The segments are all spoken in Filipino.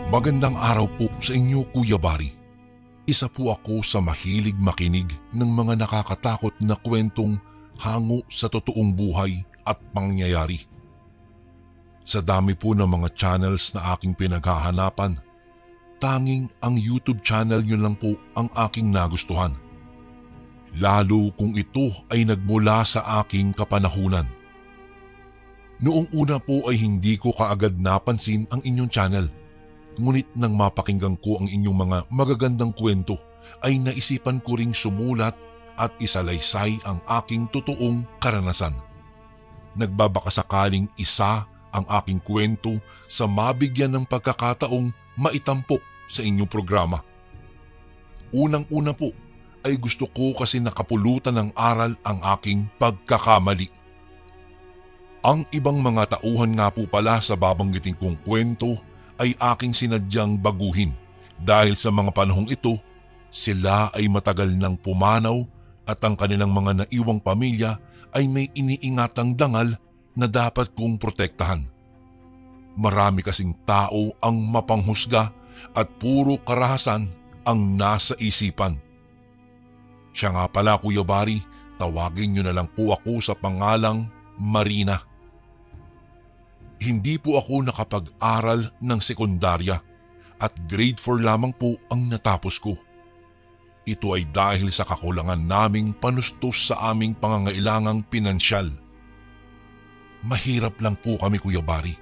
Magandang araw po sa inyo, Kuya Bari. Isa po ako sa mahilig makinig ng mga nakakatakot na kwentong hango sa totoong buhay at pangyayari. Sa dami po ng mga channels na aking pinaghahanapan, tanging ang YouTube channel nyo lang po ang aking nagustuhan. Lalo kung ito ay nagmula sa aking kapanahunan. Noong una po ay hindi ko kaagad napansin ang inyong channel. Ngunit nang mapakinggan ko ang inyong mga magagandang kwento ay naisipan ko ring sumulat at isalaysay ang aking totoong karanasan. Nagbabakasakaling isa ang aking kwento sa mabigyan ng pagkakataong maitampok sa inyong programa. Unang-una po ay gusto ko kasi nakapulutan ng aral ang aking pagkakamali. Ang ibang mga tauhan nga po pala sa babanggitin kong kwento ay aking sinadyang baguhin dahil sa mga panahong ito, sila ay matagal nang pumanaw at ang kanilang mga naiwang pamilya ay may iniingatang dangal na dapat kong protektahan. Marami kasing tao ang mapanghusga at puro karahasan ang nasa isipan. Siya nga pala, Kuya Bari, tawagin niyo na lang po ako sa pangalang Marina. Hindi po ako nakapag-aral ng sekundarya at grade 4 lamang po ang natapos ko. Ito ay dahil sa kakulangan naming panustos sa aming pangangailangang pinansyal. Mahirap lang po kami, Kuya Bari.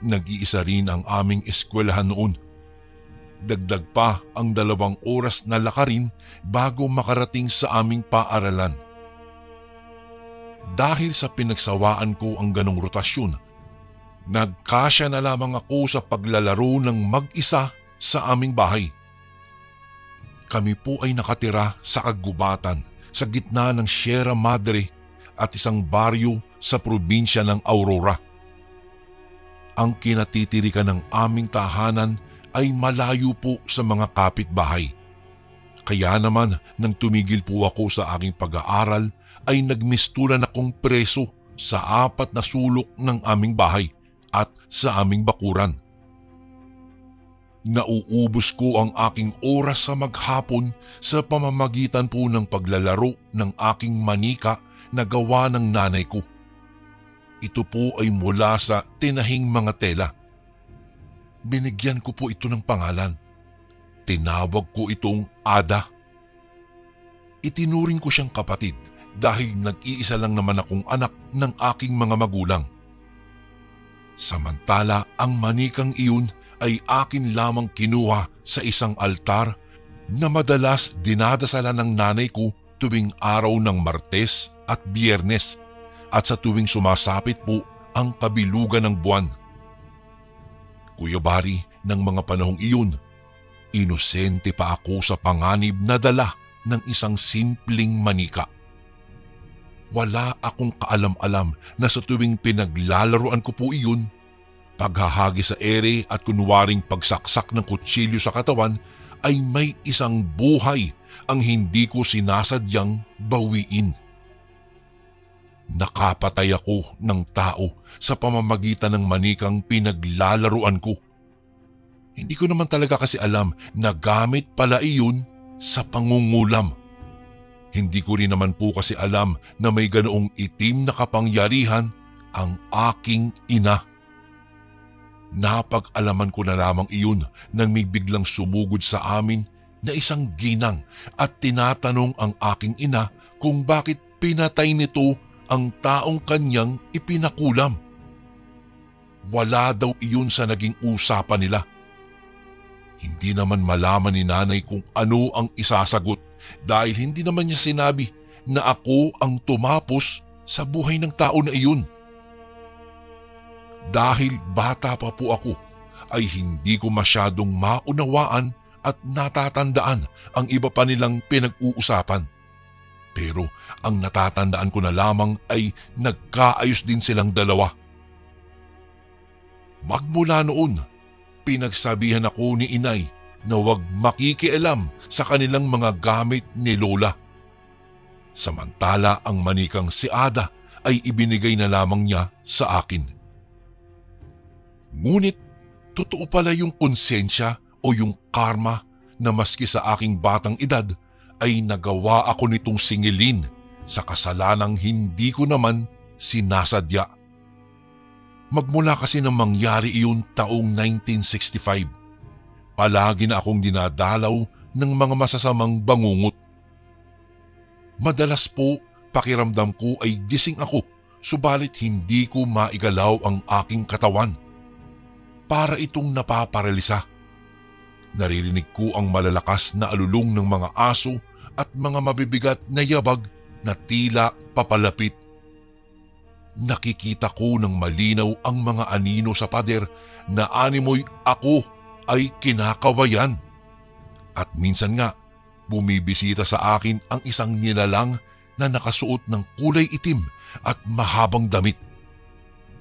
Nag-iisa rin ang aming eskwelahan noon. Dagdag pa ang 2 oras na lakarin bago makarating sa aming paaralan. Dahil sa pinagsawaan ko ang ganong rotasyon, nagkasya na lamang ako sa paglalaro ng mag-isa sa aming bahay. Kami po ay nakatira sa kagubatan sa gitna ng Sierra Madre at isang baryo sa probinsya ng Aurora. Ang kinatitirikan ng aming tahanan ay malayo po sa mga kapitbahay. Kaya naman nang tumigil po ako sa aking pag-aaral ay nagmistulan akong preso sa 4 na sulok ng aming bahay at sa aming bakuran. Nauubos ko ang aking oras sa maghapon sa pamamagitan po ng paglalaro ng aking manika na gawa ng nanay ko. Ito po ay mula sa tinahing mga tela. Binigyan ko po ito ng pangalan. Tinawag ko itong Ada. Itinuring ko siyang kapatid dahil nag-iisa lang naman akong anak ng aking mga magulang. Samantala ang manikang iyon ay akin lamang kinuha sa isang altar na madalas dinadasalan ng nanay ko tuwing araw ng Martes at Biyernes at sa tuwing sumasapit po ang kabilugan ng buwan. Kuya Bari, ng mga panahong iyon, inosente pa ako sa panganib na dala ng isang simpleng manika. Wala akong kaalam-alam na sa tuwing pinaglalaroan ko po iyon, paghahagi sa ere at kunwaring pagsaksak ng kutsilyo sa katawan ay may isang buhay ang hindi ko sinasadyang bawiin. Nakapatay ako ng tao sa pamamagitan ng manikang pinaglalaroan ko. Hindi ko naman talaga kasi alam na gamit pala iyon sa pangungulam. Hindi ko rin naman po kasi alam na may ganoong itim na kapangyarihan ang aking ina. Napag-alaman ko na lamang iyon nang may biglang sumugod sa amin na isang ginang at tinatanong ang aking ina kung bakit pinatay nito ang taong kanyang ipinakulam. Wala daw iyon sa naging usapan nila. Hindi naman malaman ni nanay kung ano ang isasagot dahil hindi naman niya sinabi na ako ang tumapos sa buhay ng tao na iyon. Dahil bata pa po ako ay hindi ko masyadong maunawaan at natatandaan ang iba pa nilang pinag-uusapan. Pero ang natatandaan ko na lamang ay nagkaayos din silang dalawa. Magmula noon, pinagsabihan ako ni inay na huwag makikialam sa kanilang mga gamit ni Lola. Samantala ang manikang si Ada ay ibinigay na lamang niya sa akin. Ngunit totoo pala yung konsensya o yung karma na maski sa aking batang edad ay nagawa ako nitong singilin sa kasalanang hindi ko naman sinasadya. Magmula kasi nang mangyari iyon taong 1965, palagi na akong dinadalaw ng mga masasamang bangungot. Madalas po pakiramdam ko ay gising ako, subalit hindi ko maigalaw ang aking katawan. Para itong napaparalisa. Naririnig ko ang malalakas na alulong ng mga aso at mga mabibigat na yabag na tila papalapit. Nakikita ko ng malinaw ang mga anino sa pader na animoy ako ay kinakawayan. At minsan nga, bumibisita sa akin ang isang nilalang na nakasuot ng kulay itim at mahabang damit.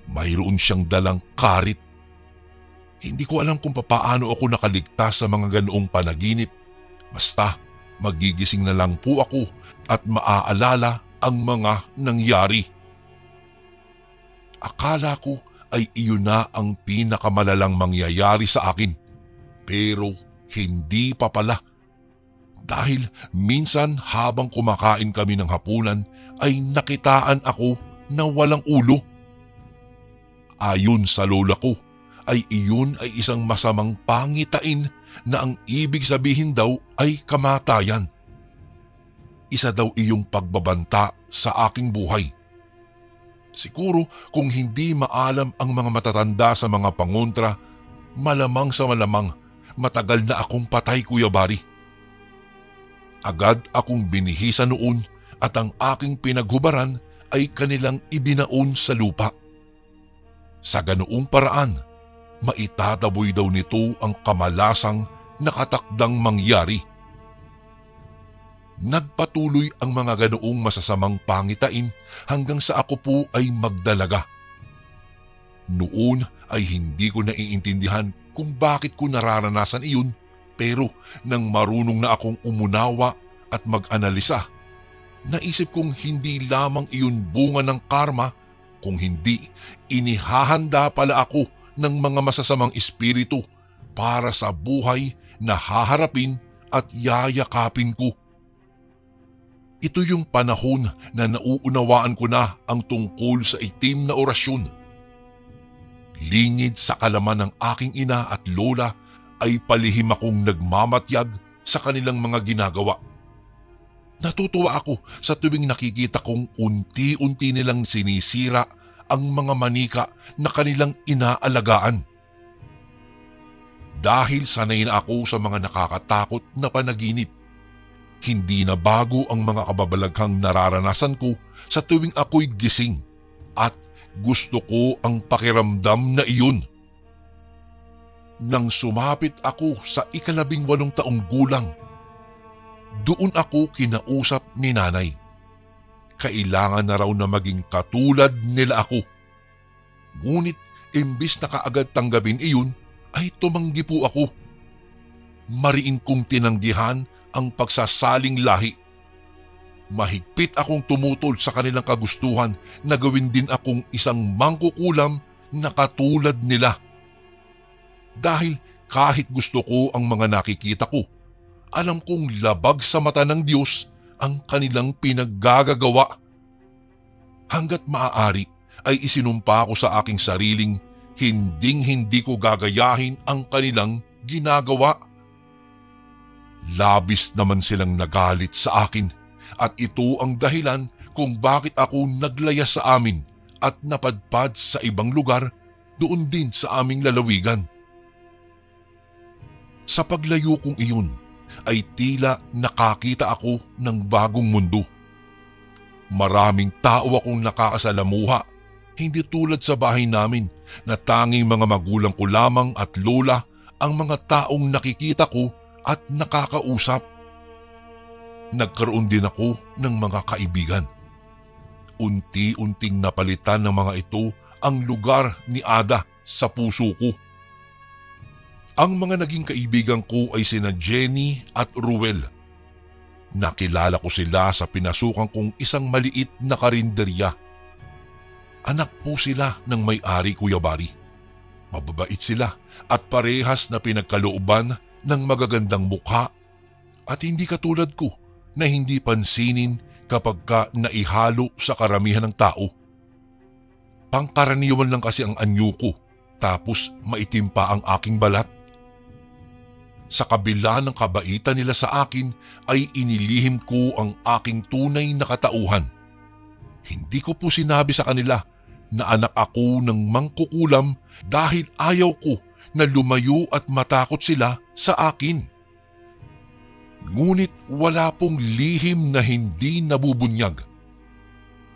Mayroon siyang dalang karit. Hindi ko alam kung papaano ako nakaligtas sa mga ganoong panaginip. Basta magigising na lang po ako at maaalala ang mga nangyari. Akala ko ay iyon na ang pinakamalalang mangyayari sa akin. Pero hindi pa pala. Dahil minsan habang kumakain kami ng hapunan ay nakitaan ako na walang ulo. Ayon sa lola ko ay iyon ay isang masamang pangitain na ang ibig sabihin daw ay kamatayan. Isa daw iyong pagbabanta sa aking buhay. Siguro kung hindi maalam ang mga matatanda sa mga pangontra, malamang sa malamang matagal na akong patay, Kuya Bari. Agad akong binihisa noon at ang aking pinaghubaran ay kanilang ibinaon sa lupa. Sa ganoong paraan, maitataboy daw nito ang kamalasang nakatakdang mangyari. Nagpatuloy ang mga ganoong masasamang pangitain hanggang sa ako po ay magdalaga. Noon ay hindi ko naiintindihan kung bakit ko nararanasan iyon, pero nang marunong na akong umunawa at mag-analisa, naisip kong hindi lamang iyon bunga ng karma, kung hindi inihahanda pala ako ng mga masasamang espiritu para sa buhay na haharapin at yayakapin ko. Ito yung panahon na nauunawaan ko na ang tungkol sa itim na orasyon. Lingid sa kalaman ng aking ina at lola ay palihim akong nagmamatyag sa kanilang mga ginagawa. Natutuwa ako sa tuwing nakikita kong unti-unti nilang sinisira ang mga manika na kanilang inaalagaan. Dahil sanay na ako sa mga nakakatakot na panaginip, hindi na bago ang mga kababalaghang nararanasan ko sa tuwing ako'y gising at gusto ko ang pakiramdam na iyon. Nang sumapit ako sa 18 taong gulang, doon ako kinausap ni nanay. Kailangan na raw na maging katulad nila ako. Ngunit imbis na kaagad tanggapin iyon, ay tumanggi po ako. Mariin kong tinanggihan ang pagsasaling lahi. Mahigpit akong tumutol sa kanilang kagustuhan na gawin din akong isang mangkukulam na katulad nila. Dahil kahit gusto ko ang mga nakikita ko, alam kong labag sa mata ng Diyos ang kanilang pinaggagawa. Hanggat maaari ay isinumpa ko sa aking sariling hinding-hindi ko gagayahin ang kanilang ginagawa. Labis naman silang nagalit sa akin at ito ang dahilan kung bakit ako naglaya sa amin at napadpad sa ibang lugar doon din sa aming lalawigan. Sa paglayo kong iyon ay tila nakakita ako ng bagong mundo. Maraming tao akong nakakasalamuha, hindi tulad sa bahay namin na tanging mga magulang ko lamang at lola ang mga taong nakikita ko at nakakausap. Nagkaroon din ako ng mga kaibigan. Unti-unting napalitan ng mga ito ang lugar ni Ada sa puso ko. Ang mga naging kaibigan ko ay sina Jenny at Ruel. Nakilala ko sila sa pinasukan kong isang maliit na karinderya. Anak po sila ng may-ari, Kuya Bari. Mababait sila at parehas na pinagkalooban ng magagandang mukha at hindi katulad ko na hindi pansinin kapag naihalo sa karamihan ng tao. Pangkaraniwan lang kasi ang anyo ko tapos maitim pa ang aking balat. Sa kabila ng kabaitan nila sa akin ay inilihim ko ang aking tunay na katauhan. Hindi ko po sinabi sa kanila na anak ako ng mangkukulam dahil ayaw ko na lumayo at matakot sila sa akin. Ngunit wala pong lihim na hindi nabubunyag.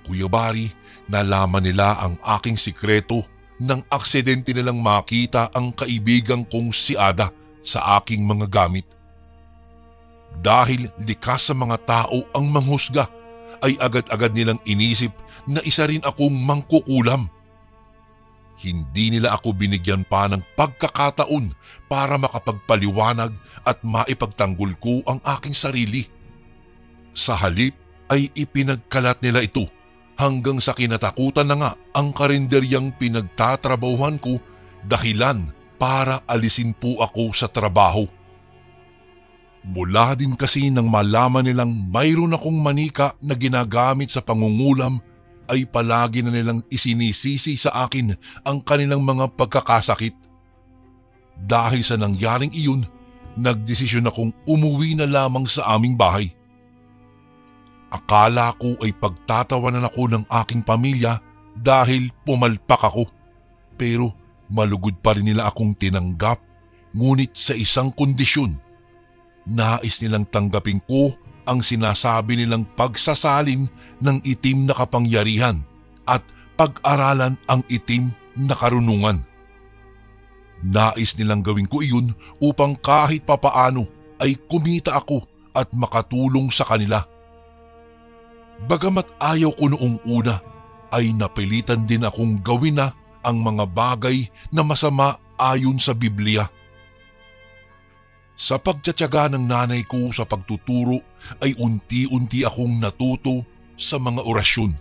Kuya Bari, nalaman nila ang aking sikreto nang aksidente nilang makita ang kaibigan kong si Ada sa aking mga gamit. Dahil likas sa mga tao ang manghusga, ay agad-agad nilang inisip na isa rin akong mangkukulam. Hindi nila ako binigyan pa ng pagkakataon para makapagpaliwanag at maipagtanggol ko ang aking sarili. Sa halip ay ipinagkalat nila ito hanggang sa kinatakutan na nga ang karinderyang pinagtatrabahuhan ko dahilan para alisin po ako sa trabaho. Mula din kasi nang malaman nilang mayroon akong manika na ginagamit sa pangungulam ay palagi na nilang isinisisi sa akin ang kanilang mga pagkakasakit. Dahil sa nangyaring iyon, nagdesisyon akong umuwi na lamang sa aming bahay. Akala ko ay pagtatawanan ako ng aking pamilya dahil pumalpak ako. Pero malugod pa rin nila akong tinanggap, ngunit sa isang kondisyon. Nais nilang tanggapin ko ang sinasabi nilang pagsasalin ng itim na kapangyarihan at pag-aralan ang itim na karunungan. Nais nilang gawin ko iyon upang kahit papaano ay kumita ako at makatulong sa kanila. Bagamat ayaw ko noong una, ay napilitan din akong gawin na ang mga bagay na masama ayon sa Biblia. Sa pagtsatsaga ng nanay ko sa pagtuturo ay unti-unti akong natuto sa mga orasyon.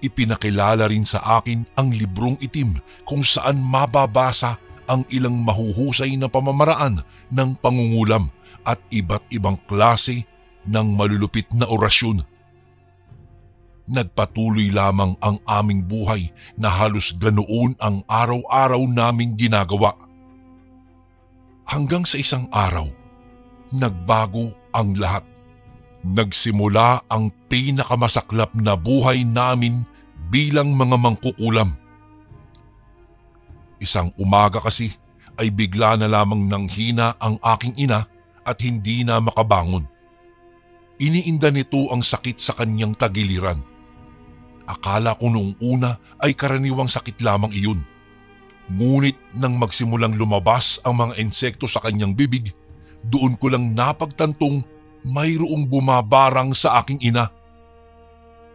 Ipinakilala rin sa akin ang librong itim kung saan mababasa ang ilang mahuhusay na pamamaraan ng pangungulam at iba't ibang klase ng malulupit na orasyon. Nagpatuloy lamang ang aming buhay na halos ganoon ang araw-araw naming ginagawa. Hanggang sa isang araw, nagbago ang lahat. Nagsimula ang pinakamasaklap na buhay namin bilang mga mangkukulam. Isang umaga kasi ay bigla na lamang nanghina ang aking ina at hindi na makabangon. Iniinda nito ang sakit sa kanyang tagiliran. Akala ko noong una ay karaniwang sakit lamang iyon. Ngunit nang magsimulang lumabas ang mga insekto sa kanyang bibig, doon ko lang napagtantong mayroong bumabarang sa aking ina.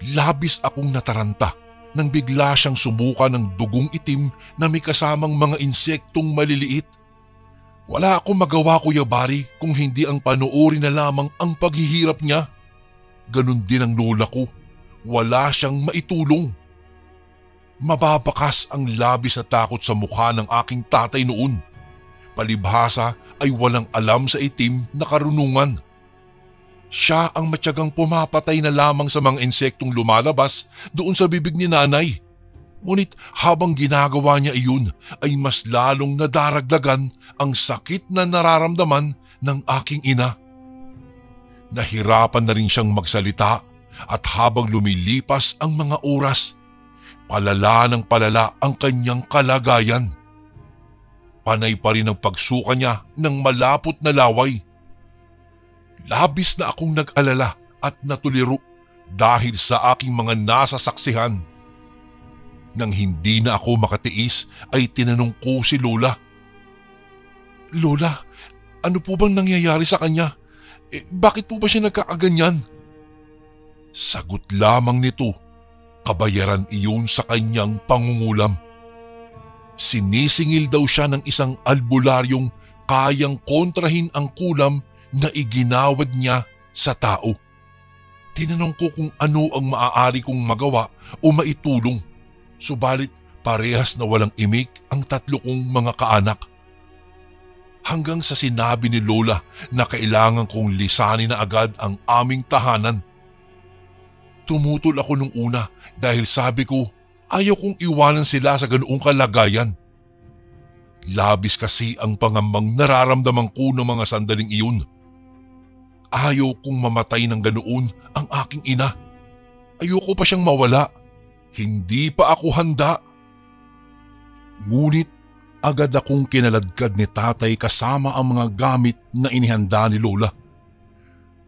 Labis akong nataranta nang bigla siyang sumuka ng dugong itim na may kasamang mga insektong maliliit. Wala akong magawa, Kuya Bari, kung hindi ang panoorin na lamang ang paghihirap niya. Ganon din ang lola ko. Wala siyang maitulong. Mababakas ang labis na takot sa mukha ng aking tatay noon. Palibhasa ay walang alam sa itim na karunungan. Siya ang matyagang pumapatay na lamang sa mga insektong lumalabas doon sa bibig ni nanay. Ngunit habang ginagawa niya iyon ay mas lalong nadaragdagan ang sakit na nararamdaman ng aking ina. Nahirapan na rin siyang magsalita at habang lumilipas ang mga oras, palala ng palala ang kanyang kalagayan. Panay pa rin ang pagsuka niya ng malapot na laway. Labis na akong nag-alala at natuliro dahil sa aking mga nasasaksihan. Nang hindi na ako makatiis ay tinanong ko si Lola. Lola, ano po bang nangyayari sa kanya? Bakit po ba siya nagkakaganyan? Sagot lamang nito, kabayaran iyon sa kanyang pangungulam. Sinisingil daw siya ng isang albularyong kayang kontrahin ang kulam na iginawad niya sa tao. Tinanong ko kung ano ang maaari kong magawa o maitulong. Subalit Parehas na walang imik ang tatlo kong mga kaanak. Hanggang sa sinabi ni Lola na kailangan kong lisanin na agad ang aming tahanan. Tumutol ako nung una dahil sabi ko ayaw kong iwanan sila sa ganoong kalagayan. Labis kasi ang pangambang nararamdaman ko ng mga sandaling iyon. Ayaw kong mamatay ng ganoon ang aking ina. Ayoko pa siyang mawala. Hindi pa ako handa. Ngunit agad akong kinaladkad ni tatay kasama ang mga gamit na inihanda ni Lola.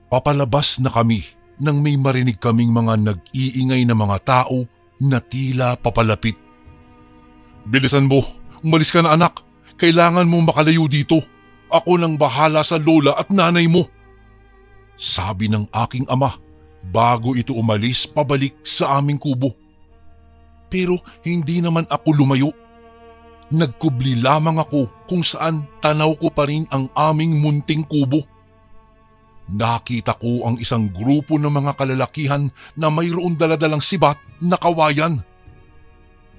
Papalabas na kami nang may marinig kaming mga nag-iingay na mga tao na tila papalapit. "Bilisan mo, umalis ka na anak. Kailangan mong makalayo dito. Ako nang bahala sa lola at nanay mo," sabi ng aking ama bago ito umalis pabalik sa aming kubo. Pero hindi naman ako lumayo. Nagkubli lamang ako kung saan tanaw ko pa rin ang aming munting kubo. Nakita ko ang isang grupo ng mga kalalakihan na mayroong daladalang sibat na kawayan.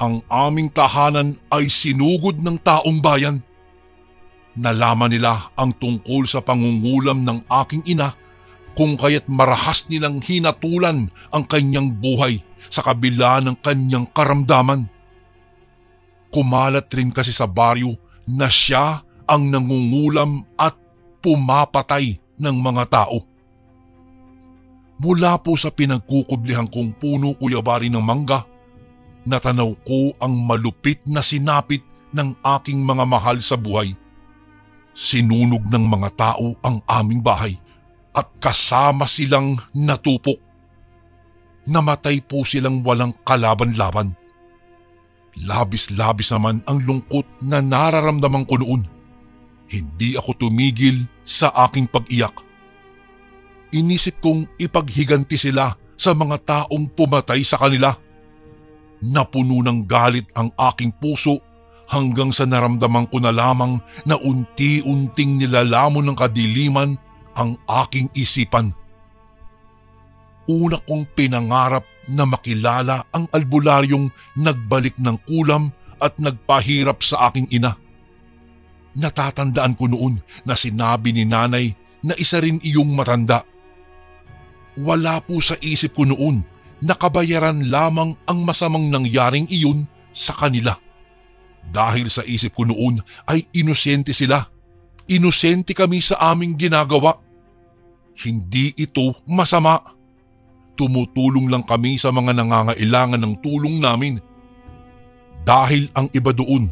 Ang aming tahanan ay sinugod ng taong bayan. Nalaman nila ang tungkol sa pangungulam ng aking ina kung kaya't marahas nilang hinatulan ang kanyang buhay sa kabila ng kanyang karamdaman. Kumalat rin kasi sa baryo na siya ang nangungulam at pumapatay ng mga tao. Mula po sa pinagkukublihan kong puno kuyabari ng mangga, natanaw ko ang malupit na sinapit ng aking mga mahal sa buhay. Sinunog ng mga tao ang aming bahay at kasama silang natupok. Namatay po silang walang kalaban-laban. Labis-labis naman ang lungkot na nararamdaman ko noon. Hindi ako tumigil sa aking pag-iyak. Inisip kong ipaghiganti sila sa mga taong pumatay sa kanila. Napuno ng galit ang aking puso hanggang sa naramdaman ko na lamang na unti-unting nilalamon ng kadiliman ang aking isipan. Una kong pinangarap na makilala ang albularyong nagbalik ng kulam at nagpahirap sa aking ina. Natatandaan ko noon na sinabi ni nanay na isa rin iyong matanda. Wala po sa isip ko noon na kabayaran lamang ang masamang nangyaring iyon sa kanila. Dahil sa isip ko noon ay inosente sila. Inosente kami sa aming ginagawa. Hindi ito masama. Tumutulong lang kami sa mga nangangailangan ng tulong namin. Dahil ang iba doon,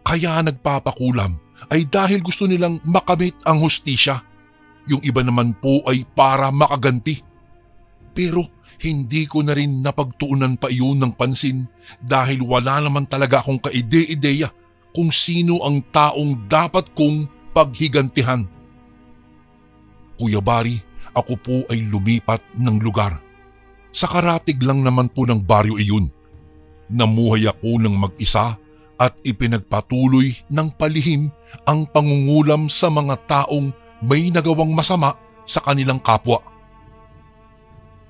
kaya nagpapakulam, ay dahil gusto nilang makamit ang hustisya. Yung iba naman po ay para makaganti. Pero hindi ko na rin napagtuunan pa iyon ng pansin dahil wala naman talaga akong kaide-ideya kung sino ang taong dapat kong paghigantihan. Kuya Bari, ako po ay lumipat ng lugar. Sa karatig lang naman po ng baryo iyon. Namuhay ako ng mag-isa at ipinagpatuloy ng palihim ang pangungulam sa mga taong may nagawang masama sa kanilang kapwa.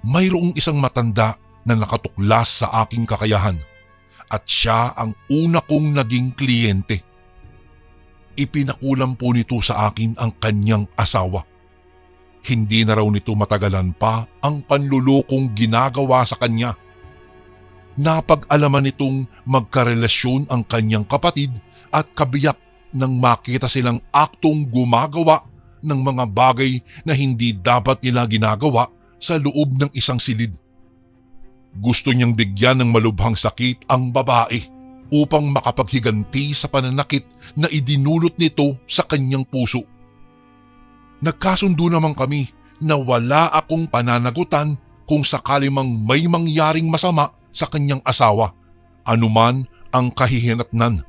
Mayroong isang matanda na nakatuklas sa aking kakayahan at siya ang una kong naging kliyente. Ipinakulam po nito sa akin ang kanyang asawa. Hindi na raw nito matagalan pa ang panlulokong ginagawa sa kanya. Napag-alaman nitong magkarelasyon ang kanyang kapatid at kabiyak nang makita silang aktong gumagawa ng mga bagay na hindi dapat nila ginagawa sa loob ng isang silid. Gusto niyang bigyan ng malubhang sakit ang babae upang makapaghiganti sa pananakit na idinulot nito sa kanyang puso. Nagkasundo naman kami na wala akong pananagutan kung sakali mang may mangyaring masama sa kanyang asawa, anuman ang kahihinatnan.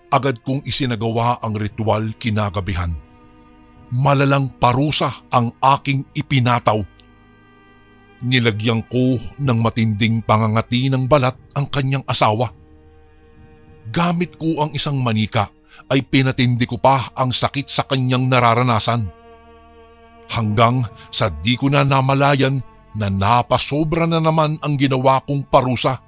Agad kong isinagawa ang ritual kinagabihan. Malalang parusa ang aking ipinataw. Nilagyan ko ng matinding pangangati ng balat ang kanyang asawa. Gamit ko ang isang manika ay pinatindi ko pa ang sakit sa kanyang nararanasan. Hanggang sa di ko na namalayan na napasobra na naman ang ginawa kong parusa.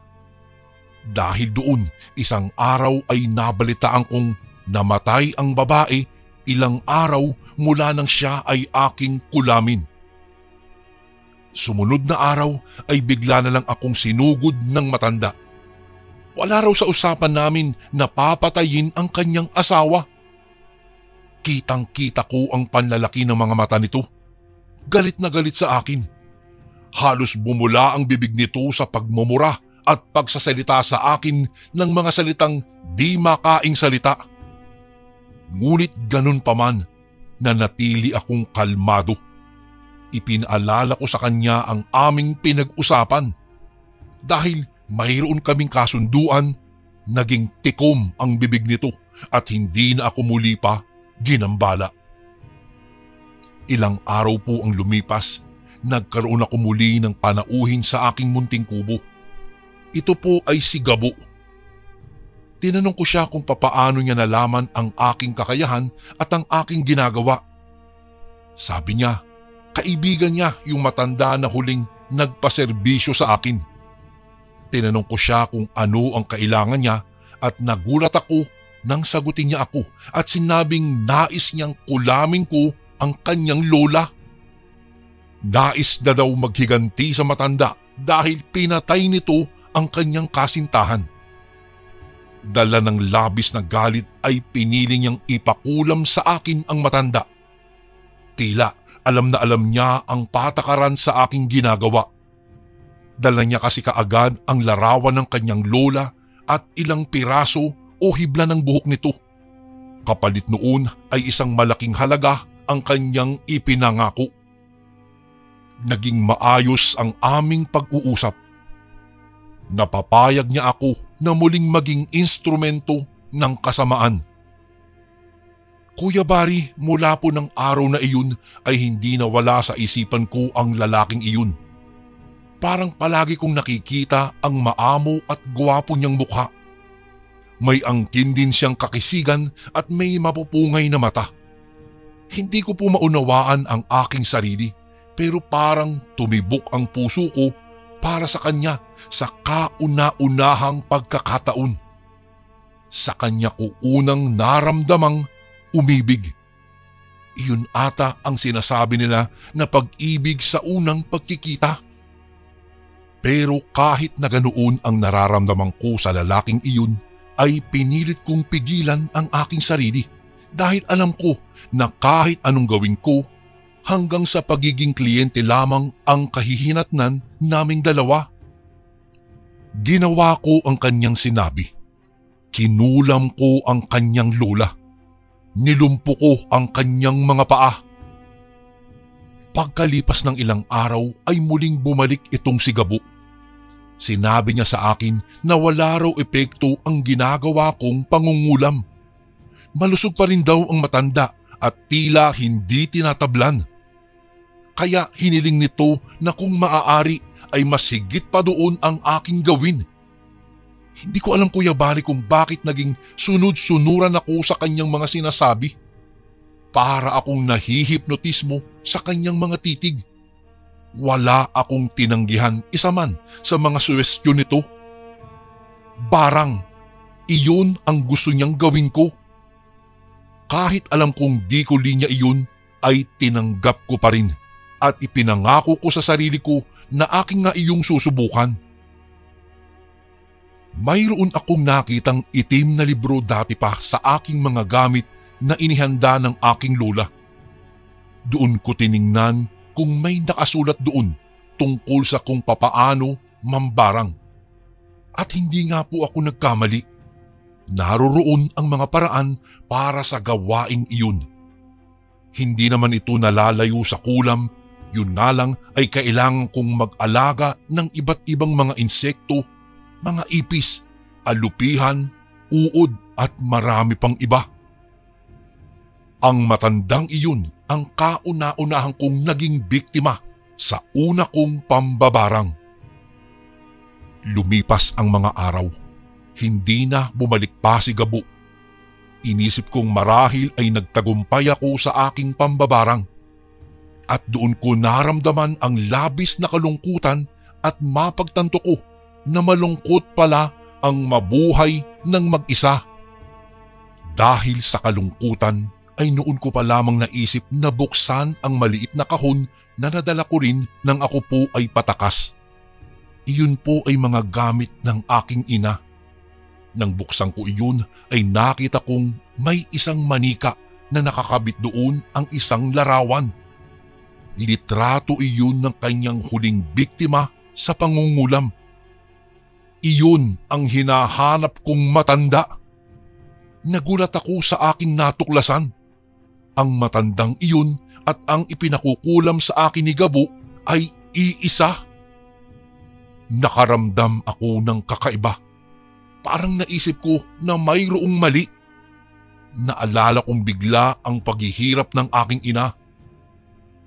Dahil doon, isang araw ay nabalitaan kong namatay ang babae ilang araw mula nang siya ay aking kulamin. Sumunod na araw ay bigla na lang akong sinugod ng matanda. Wala raw sa usapan namin na papatayin ang kanyang asawa. Kitang-kita ko ang panlalaki ng mga mata nito. Galit na galit sa akin. Halos bumula ang bibig nito sa pagmumura at pagsasalita sa akin ng mga salitang di makaing salita. Ngunit ganun pa man, nanatili akong kalmado. Ipinaalala ko sa kanya ang aming pinag-usapan. Dahil mayroon kaming kasunduan, naging tikom ang bibig nito at hindi na ako muli pa ginambala. Ilang araw po ang lumipas, nagkaroon ako muli ng panauhin sa aking munting kubo. Ito po ay si Gabo. Tinanong ko siya kung papaano niya nalaman ang aking kakayahan at ang aking ginagawa. Sabi niya, kaibigan niya yung matanda na huling nagpaserbisyo sa akin. Tinanong ko siya kung ano ang kailangan niya at nagulat ako nang sagutin niya ako at sinabing nais niyang kulamin ko ang kanyang lola. Nais na daw maghiganti sa matanda dahil pinatay nito ang kanyang kasintahan. Dala ng labis na galit ay pinili niyang ipakulam sa akin ang matanda. Tila alam na alam niya ang patakaran sa aking ginagawa. Dala niya kasi kaagad ang larawan ng kanyang lola at ilang piraso o hibla ng buhok nito. Kapalit noon ay isang malaking halaga ang kanyang ipinangako. Naging maayos ang aming pag-uusap. Napapayag niya ako na muling maging instrumento ng kasamaan. Kuya Barry, mula po ng araw na iyon ay hindi nawala sa isipan ko ang lalaking iyon. Parang palagi kong nakikita ang maamo at gwapo niyang mukha. May angkin din siyang kakisigan at may mapupungay na mata. Hindi ko po maunawaan ang aking sarili pero parang tumibok ang puso ko para sa kanya sa kauna-unahang pagkakataon. Sa kanya ko unang naramdamang umibig. Iyon ata ang sinasabi nila na pag-ibig sa unang pagkikita. Pero kahit na ganoon ang nararamdaman ko sa lalaking iyon, ay pinilit kong pigilan ang aking sarili dahil alam ko na kahit anong gawin ko, hanggang sa pagiging kliyente lamang ang kahihinatnan naming dalawa. Ginawa ko ang kanyang sinabi. Kinulam ko ang kanyang lola. Nilumpo ko ang kanyang mga paa. Pagkalipas ng ilang araw ay muling bumalik itong si Gabo. Sinabi niya sa akin na wala raw epekto ang ginagawa kong pangungulam. Malusog pa rin daw ang matanda at tila hindi tinatablan. Kaya hiniling nito na kung maaari ay mas higit pa doon ang aking gawin. Hindi ko alam Kuya Barry kung bakit naging sunod-sunuran ako sa kanyang mga sinasabi. Para akong nahihipnotismo sa kanyang mga titig. Wala akong tinanggihan isa man sa mga suwestyon nito. Barang, iyon ang gusto niyang gawin ko. Kahit alam kong di ko linya iyon, ay tinanggap ko pa rin. At ipinangako ko sa sarili ko na aking nga iyong susubukan. Mayroon akong nakitang itim na libro dati pa sa aking mga gamit na inihanda ng aking lola. Doon ko tiningnan kung may nakasulat doon tungkol sa kung papaano mambarang. At hindi nga po ako nagkamali. Naroroon ang mga paraan para sa gawaing iyon. Hindi naman ito nalalayo sa kulam. Yun nga lang ay kailangan kong mag-alaga ng iba't ibang mga insekto, mga ipis, alupihan, uod at marami pang iba. Ang matandang iyon ang kauna-unahan kong naging biktima sa una kong pambabarang. Lumipas ang mga araw. Hindi na bumalik pa si Gabo. Inisip kong marahil ay nagtagumpay ako sa aking pambabarang. At doon ko naramdaman ang labis na kalungkutan at mapagtanto ko na malungkot pala ang mabuhay ng mag-isa. Dahil sa kalungkutan ay noon ko pa lamang naisip na buksan ang maliit na kahon na nadala ko rin nang ako po ay patakas. Iyon po ay mga gamit ng aking ina. Nang buksan ko iyon ay nakita kong may isang manika na nakakabit doon ang isang larawan. Litrato iyon ng kanyang huling biktima sa pangungulam. Iyon ang hinahanap kong matanda. Nagulat ako sa aking natuklasan. Ang matandang iyon at ang ipinakukulam sa akin ni Gabo ay iisa. Nakaramdam ako ng kakaiba. Parang naisip ko na mayroong mali. Naalala kong bigla ang paghihirap ng aking ina.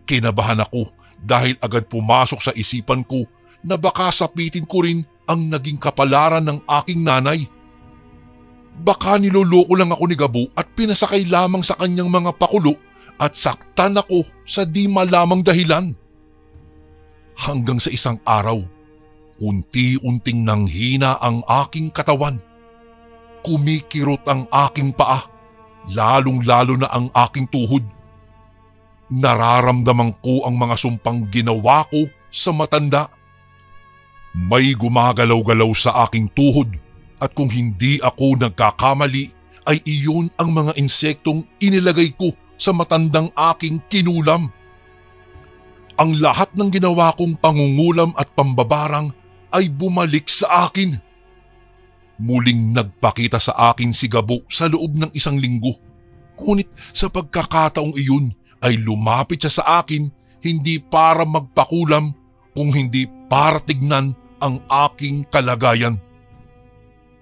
Kinabahan ako dahil agad pumasok sa isipan ko na baka sapitin ko rin ang naging kapalaran ng aking nanay. Baka niloloko lang ako ni Gabo at pinasakay lamang sa kanyang mga pakulo at saktan ako sa di malamang dahilan. Hanggang sa isang araw, unti-unting nanghina ang aking katawan. Kumikirot ang aking paa, lalong-lalo na ang aking tuhod. Nararamdaman ko ang mga sumpang ginawa ko sa matanda. May gumagalaw-galaw sa aking tuhod at kung hindi ako nagkakamali ay iyon ang mga insektong inilagay ko sa matandang aking kinulam. Ang lahat ng ginawa kong pangungulam at pambabarang ay bumalik sa akin. Muling nagpakita sa akin si Gabo sa loob ng isang linggo. Ngunit sa pagkakataong iyon ay lumapit siya sa akin hindi para magpakulam kung hindi para tignan ang aking kalagayan.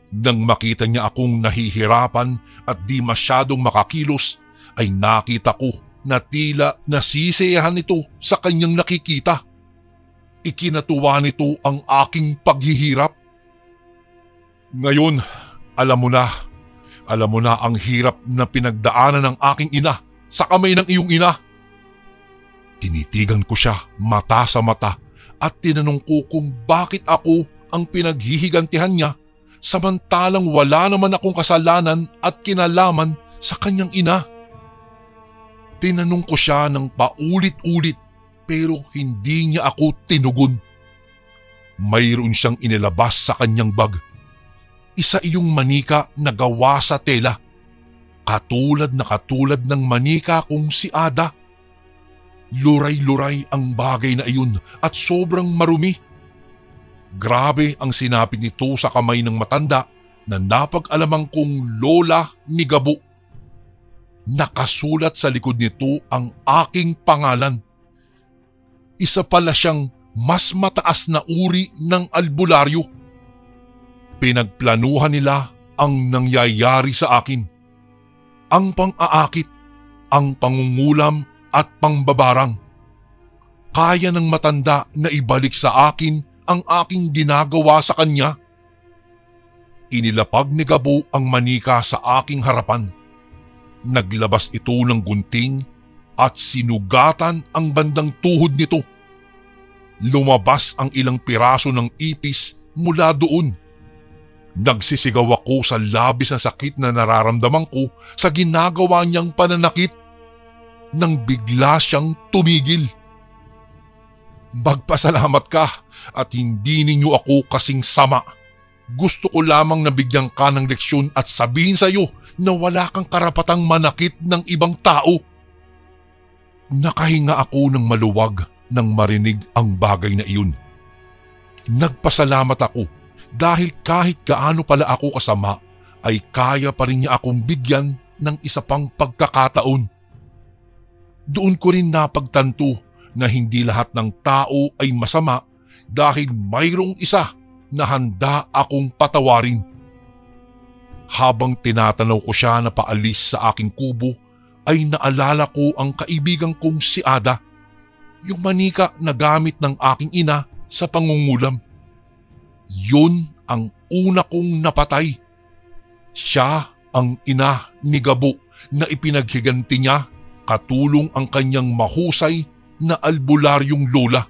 Nang makita niya akong nahihirapan at di masyadong makakilos ay nakita ko na tila nasisiyahan nito sa kanyang nakikita. Ikinatuwa nito ang aking paghihirap. Ngayon, alam mo na ang hirap na pinagdaanan ng aking ina sa kamay ng iyong ina. Tinitigan ko siya mata sa mata at tinanong ko kung bakit ako ang pinaghihigantihan niya samantalang wala naman akong kasalanan at kinalaman sa kanyang ina. Tinanong ko siya ng paulit-ulit pero hindi niya ako tinugon. Mayroon siyang inilabas sa kanyang bag. Isa iyong manika na gawa sa tela. Katulad ng manika kong si Ada. Luray-luray ang bagay na iyon at sobrang marumi. Grabe ang sinapit nito sa kamay ng matanda na napag-alamang kong lola ni Gabo. Nakasulat sa likod nito ang aking pangalan. Isa pala siyang mas mataas na uri ng albularyo. Pinagplanuhan nila ang nangyayari sa akin. Ang pang-aakit, ang pangungulam at pangbabarang. Kaya ng matanda na ibalik sa akin ang aking ginagawa sa kanya. Inilapag ni Gabo ang manika sa aking harapan. Naglabas ito ng gunting at sinugatan ang bandang tuhod nito. Lumabas ang ilang piraso ng ipis mula doon. Nagsisigaw ako sa labis na sakit na nararamdaman ko sa ginagawa niyang pananakit. Nang bigla siyang tumigil. Magpasalamat ka at hindi ninyo ako kasing sama. Gusto ko lamang na bigyan ka ng leksyon at sabihin sa iyo na wala kang karapatang manakit ng ibang tao. Nakahinga ako ng maluwag nang marinig ang bagay na iyon. Nagpasalamat ako dahil kahit gaano pala ako kasama ay kaya pa rin niya akong bigyan ng isa pang pagkakataon. Doon ko rin napagtanto na hindi lahat ng tao ay masama dahil mayroong isa na handa akong patawarin. Habang tinatanaw ko siya na paalis sa aking kubo ay naalala ko ang kaibigan kong si Ada, yung manika na gamit ng aking ina sa pangungulam. Yun ang una kong napatay. Siya ang ina ni Gabo na ipinaghiganti niya katulong ang kanyang mahusay na albularyong lola.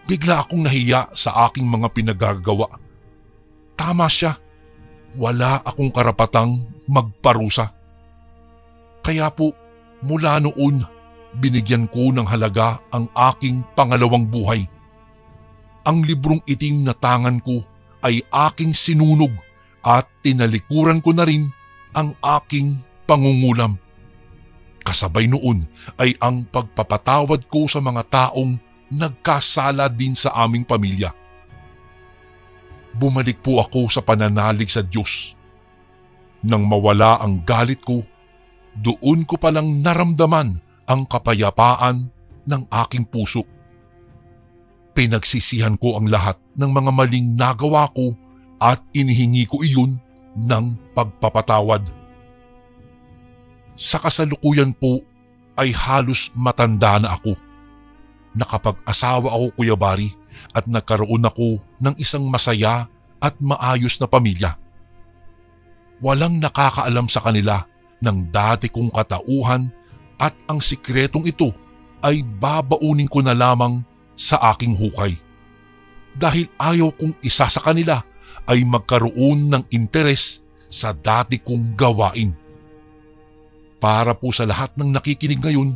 Bigla akong nahiya sa aking mga pinagagawa. tama siya. Wala akong karapatang magparusa. Kaya po mula noon, binigyan ko ng halaga ang aking pangalawang buhay. Ang librong itim na tangan ko ay aking sinunog at tinalikuran ko na rin ang aking pangungulam. Kasabay noon ay ang pagpapatawad ko sa mga taong nagkasala din sa aming pamilya. Bumalik po ako sa pananalig sa Diyos. Nang mawala ang galit ko, doon ko palang naramdaman ang kapayapaan ng aking puso. Pinagsisihan ko ang lahat ng mga maling nagawa ko at inihingi ko iyon ng pagpapatawad. Sa kasalukuyan po ay halos matanda na ako. Nakapag-asawa ako, Kuya Bari, at nagkaroon ako ng isang masaya at maayos na pamilya. Walang nakakaalam sa kanila ng dati kong katauhan at ang sikretong ito ay babaunin ko na lamang sa aking hukay. Dahil ayaw kong isa sa kanila ay magkaroon ng interes sa dati kong gawain. Para po sa lahat ng nakikinig ngayon,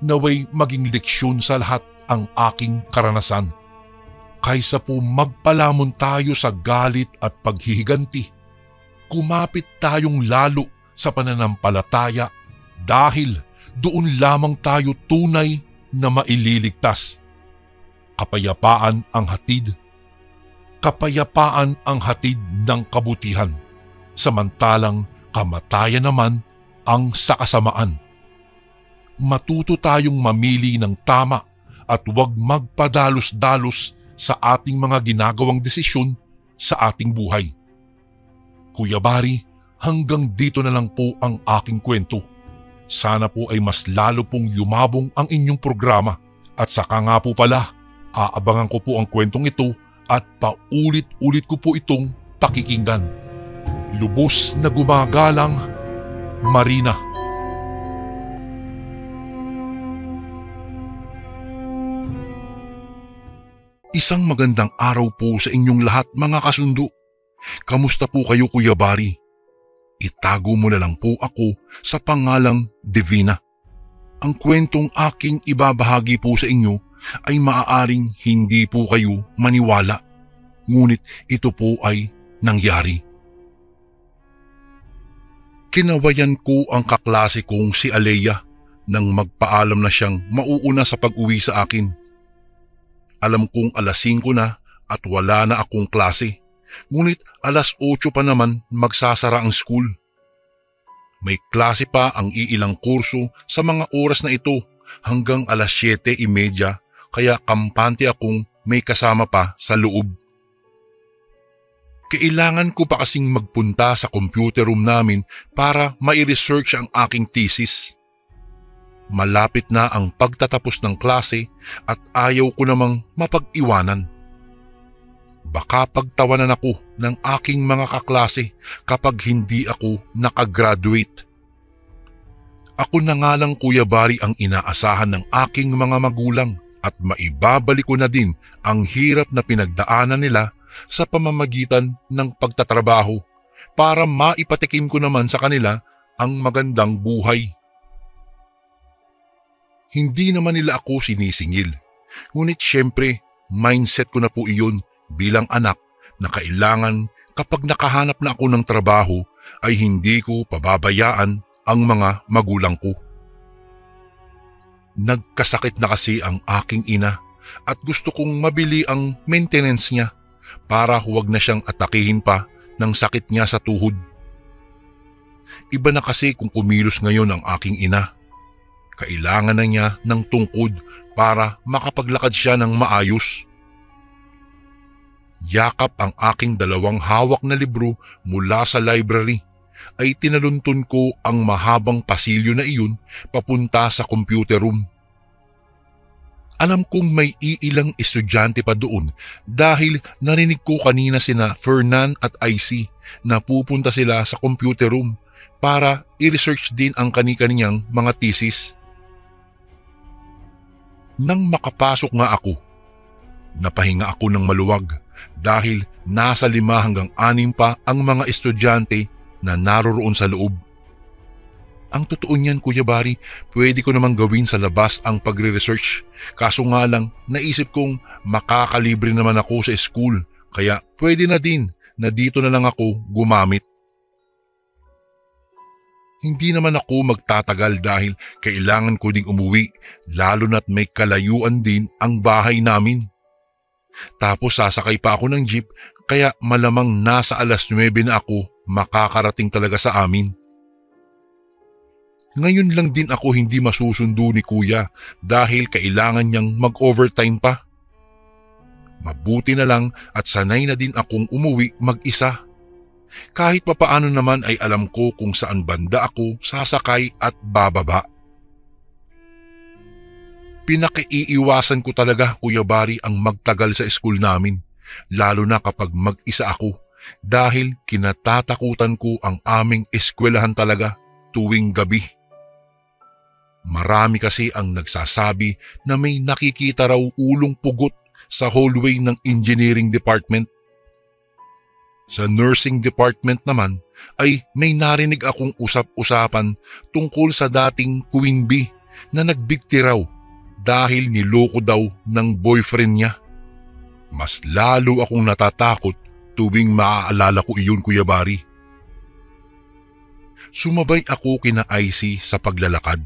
naway maging leksyon sa lahat ang aking karanasan. Kaysa po magpalamon tayo sa galit at paghihiganti, kumapit tayong lalo sa pananampalataya dahil doon lamang tayo tunay na maililigtas. Kapayapaan ang hatid. Kapayapaan ang hatid ng kabutihan, samantalang kamatayan naman ang sakasamaan. Matuto tayong mamili ng tama at huwag magpadalos-dalos sa ating mga ginagawang desisyon sa ating buhay. Kuya Bari, hanggang dito na lang po ang aking kwento. Sana po ay mas lalo pong yumabong ang inyong programa. At saka nga po pala, aabangan ko po ang kwentong ito at paulit-ulit ko po itong pakikinggan. Lubos na gumagalang, Marina. Isang magandang araw po sa inyong lahat, mga kasundo. Kamusta po kayo, Kuya Bari? Itago mo na lang po ako sa pangalang Divina. Ang kwentong aking ibabahagi po sa inyo ay maaaring hindi po kayo maniwala, ngunit ito po ay nangyari. Kinawayan ko ang kaklase kong si Alea nang magpaalam na siyang mauuna sa pag-uwi sa akin. Alam kong alas 5 na at wala na akong klase, ngunit alas 8 pa naman magsasara ang school. May klase pa ang iilang kurso sa mga oras na ito hanggang alas 7:30, kaya kampante akong may kasama pa sa loob. Kailangan ko pa kasing magpunta sa computer room namin para mai-research ang aking thesis. Malapit na ang pagtatapos ng klase at ayaw ko namang mapag-iwanan. Baka pagtawanan ako ng aking mga kaklase kapag hindi ako nakagraduate. Ako na nga lang, Kuya Bari, ang inaasahan ng aking mga magulang at maibabalik ko na din ang hirap na pinagdaanan nila sa pamamagitan ng pagtatrabaho para maipatikim ko naman sa kanila ang magandang buhay. Hindi naman nila ako sinisingil, ngunit syempre mindset ko na po iyon bilang anak na kailangan kapag nakahanap na ako ng trabaho ay hindi ko pababayaan ang mga magulang ko. Nagkasakit na kasi ang aking ina at gusto kong mabili ang maintenance niya para huwag na siyang atakihin pa ng sakit niya sa tuhod. Iba na kasi kung kumilos ngayon ang aking ina. Kailangan na niya ng tungkod para makapaglakad siya ng maayos. Yakap ang aking dalawang hawak na libro mula sa library ay tinaluntun ko ang mahabang pasilyo na iyon papunta sa computer room. Alam kong may iilang estudyante pa doon dahil narinig ko kanina sina Fernan at IC na pupunta sila sa computer room para i-research din ang kani-kaniyang mga thesis. Nang makapasok nga ako, Napahinga ako ng maluwag dahil nasa 5 hanggang 6 pa ang mga estudyante na naroroon sa loob. Ang totoo niyan, Kuya Bari, pwede ko namang gawin sa labas ang pagre-research. Kaso nga lang, naisip kong makakalibre naman ako sa school, kaya pwede na din na dito na lang ako gumamit. Hindi naman ako magtatagal dahil kailangan ko ding umuwi, lalo na't may kalayuan din ang bahay namin. Tapos sasakay pa ako ng jeep, kaya malamang nasa 9:00 na ako makakarating talaga sa amin. Ngayon lang din ako hindi masusundo ni Kuya dahil kailangan niyang mag-overtime pa. Mabuti na lang at sanay na din akong umuwi mag-isa. Kahit papaano naman ay alam ko kung saan banda ako sasakay at bababa. Pinakiiiwasan ko talaga, Kuya Bari, ang magtagal sa school namin, lalo na kapag mag-isa ako dahil kinatatakutan ko ang aming eskwelahan talaga tuwing gabi. Marami kasi ang nagsasabi na may nakikita raw ulong pugot sa hallway ng engineering department. Sa nursing department naman ay may narinig akong usap-usapan tungkol sa dating Queen Bee na nagbigti raw dahil niloko daw ng boyfriend niya. Mas lalo akong natatakot tuwing maaalala ko iyon, Kuya Bari. Sumabay ako kina IC sa paglalakad.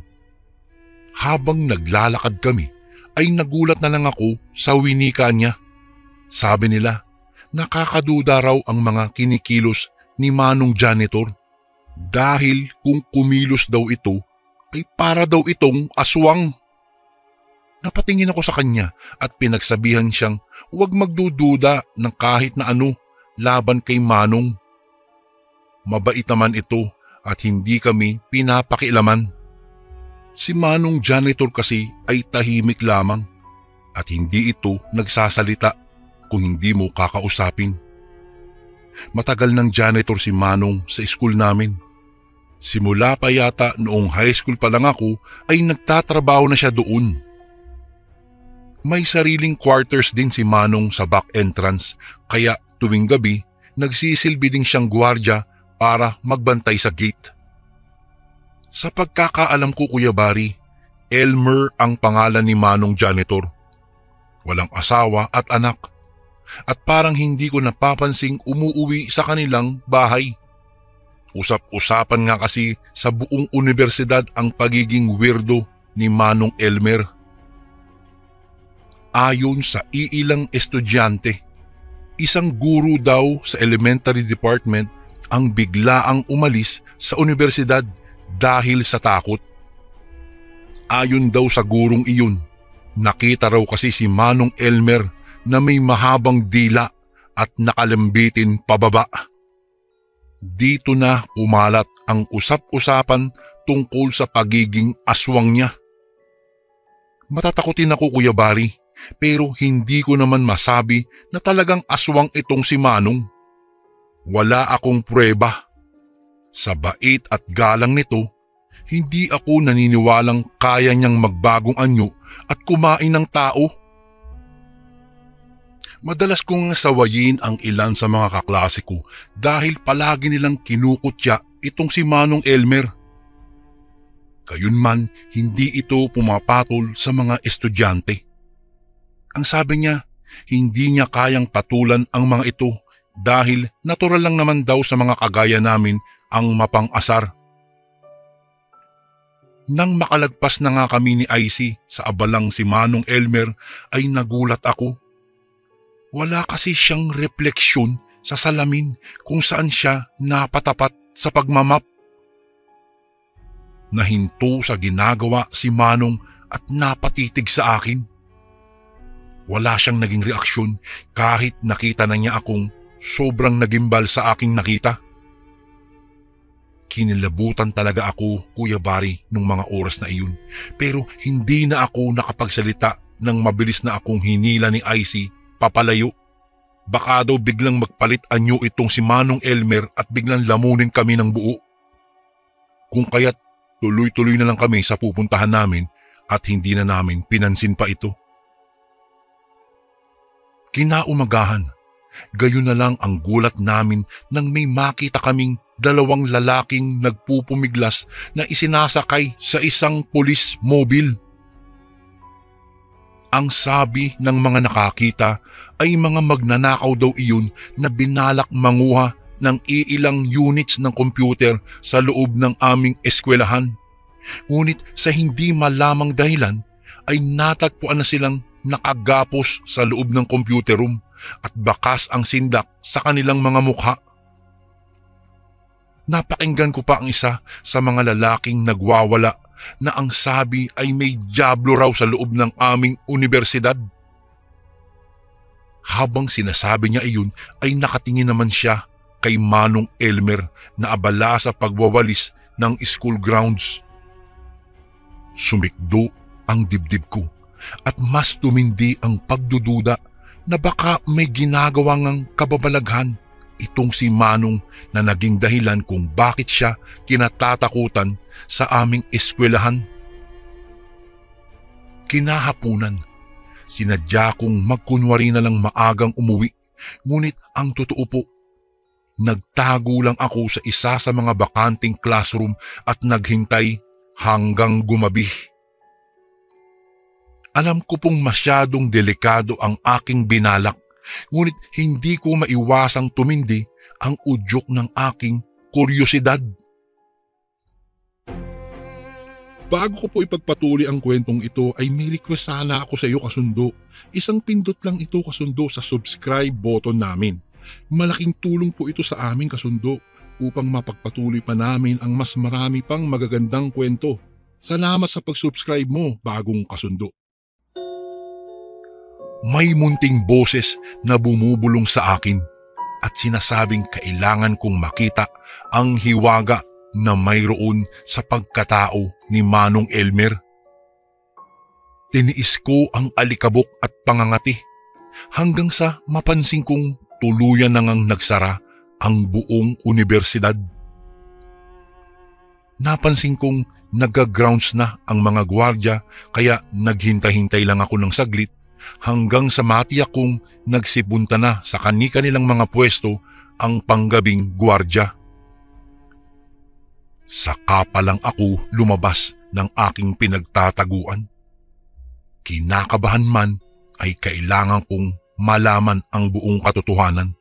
Habang naglalakad kami ay nagulat na lang ako sa winika niya. Sabi nila, nakakaduda raw ang mga kinikilos ni Manong janitor dahil kung kumilos daw ito ay para daw itong aswang. Napatingin ako sa kanya at pinagsabihan siyang huwag magdududa ng kahit na ano laban kay Manong. Mabait naman ito at hindi kami pinapakialaman. Si Manong janitor kasi ay tahimik lamang at hindi ito nagsasalita kung hindi mo kakausapin. Matagal ng janitor si Manong sa school namin. Simula pa yata noong high school pa lang ako ay nagtatrabaho na siya doon. May sariling quarters din si Manong sa back entrance kaya tuwing gabi nagsisilbi din siyang gwardiya para magbantay sa gate. Sa pagkakaalam ko, Kuya Bari, Elmer ang pangalan ni Manong janitor. Walang asawa at anak. At parang hindi ko napapansing umuuwi sa kanilang bahay. Usap-usapan nga kasi sa buong universidad ang pagiging weirdo ni Manong Elmer. Ayon sa iilang estudyante, isang guro daw sa elementary department ang biglaang umalis sa universidad dahil sa takot. Ayon daw sa gurong iyon, nakita raw kasi si Manong Elmer na may mahabang dila at nakalambitin pababa. Dito na umalat ang usap-usapan tungkol sa pagiging aswang niya. Matatakotin ako, Kuya Bari, pero hindi ko naman masabi na talagang aswang itong si Manong. Wala akong pruweba. Sa bait at galang nito, hindi ako naniniwalang kaya niyang magbagong anyo at kumain ng tao. Madalas kong sawayin ang ilan sa mga kaklase ko dahil palagi nilang kinukutya itong si Manong Elmer. Gayunman, hindi ito pumapatol sa mga estudyante. Ang sabi niya, hindi niya kayang patulan ang mga ito dahil natural lang naman daw sa mga kagaya namin ang mapang-asar. Nang makalagpas na nga kami ni IC sa abalang si Manong Elmer ay nagulat ako. Wala kasi siyang refleksyon sa salamin kung saan siya napatapat sa pagmamap. Nahinto sa ginagawa si Manong at napatitig sa akin. Wala siyang naging reaksyon kahit nakita na niya akong sobrang nagimbal sa aking nakita. Kinilabutan talaga ako, Kuya Bari, nung mga oras na iyon. Pero hindi na ako nakapagsalita nang mabilis na akong hinila ni IC papalayo. Baka daw biglang magpalit anyo itong si Manong Elmer at biglang lamunin kami ng buo. Kung kaya't tuloy-tuloy na lang kami sa pupuntahan namin at hindi na namin pinansin pa ito. Kinaumagahan, gayon na lang ang gulat namin nang may makita kaming dalawang lalaking nagpupumiglas na isinasakay sa isang pulis mobile. Ang sabi ng mga nakakita ay mga magnanakaw daw iyon na binalak manguha ng iilang units ng computer sa loob ng aming eskwelahan. Ngunit sa hindi malamang dahilan ay natagpuan na silang nakagapos sa loob ng computer room at bakas ang sindak sa kanilang mga mukha. Napakinggan ko pa ang isa sa mga lalaking nagwawala na ang sabi ay may dyablo raw sa loob ng aming universidad. Habang sinasabi niya iyon ay nakatingin naman siya kay Manong Elmer na abala sa pagwawalis ng school grounds. Sumikdo ang dibdib ko at mas tumindi ang pagdududa na baka may ginagawa ngang kababalaghan itong si Manong na naging dahilan kung bakit siya kinatatakutan sa aming eskwelahan. Kinahapunan, sinadya kong magkunwari na lang maagang umuwi, ngunit ang totoo po, nagtago lang ako sa isa sa mga bakanting classroom at naghintay hanggang gumabi. Alam ko pong masyadong delikado ang aking binalak, ngunit hindi ko maiwasang tumindi ang udyok ng aking kuryosidad. Bago ko po ipagpatuloy ang kwentong ito ay may request sana ako sa iyo kasundo. Isang pindot lang ito kasundo sa subscribe button namin. Malaking tulong po ito sa aming kasundo upang mapagpatuloy pa namin ang mas marami pang magagandang kwento. Salamat sa pag-subscribe mo, bagong kasundo. May munting boses na bumubulong sa akin at sinasabing kailangan kong makita ang hiwaga na mayroon sa pagkatao ni Manong Elmer. Tiniis ko ang alikabok at pangangati hanggang sa mapansin kong tuluyan na ngang nagsara ang buong universidad. Napansin kong nag-grounds na ang mga gwardya kaya naghintay-hintay lang ako ng saglit hanggang sa matiyak kong nagsibunta na sa kani-kanilang mga pwesto ang panggabing gwardya. Saka pa lang ako lumabas ng aking pinagtataguan. Kinakabahan man ay kailangan kong malaman ang buong katotohanan.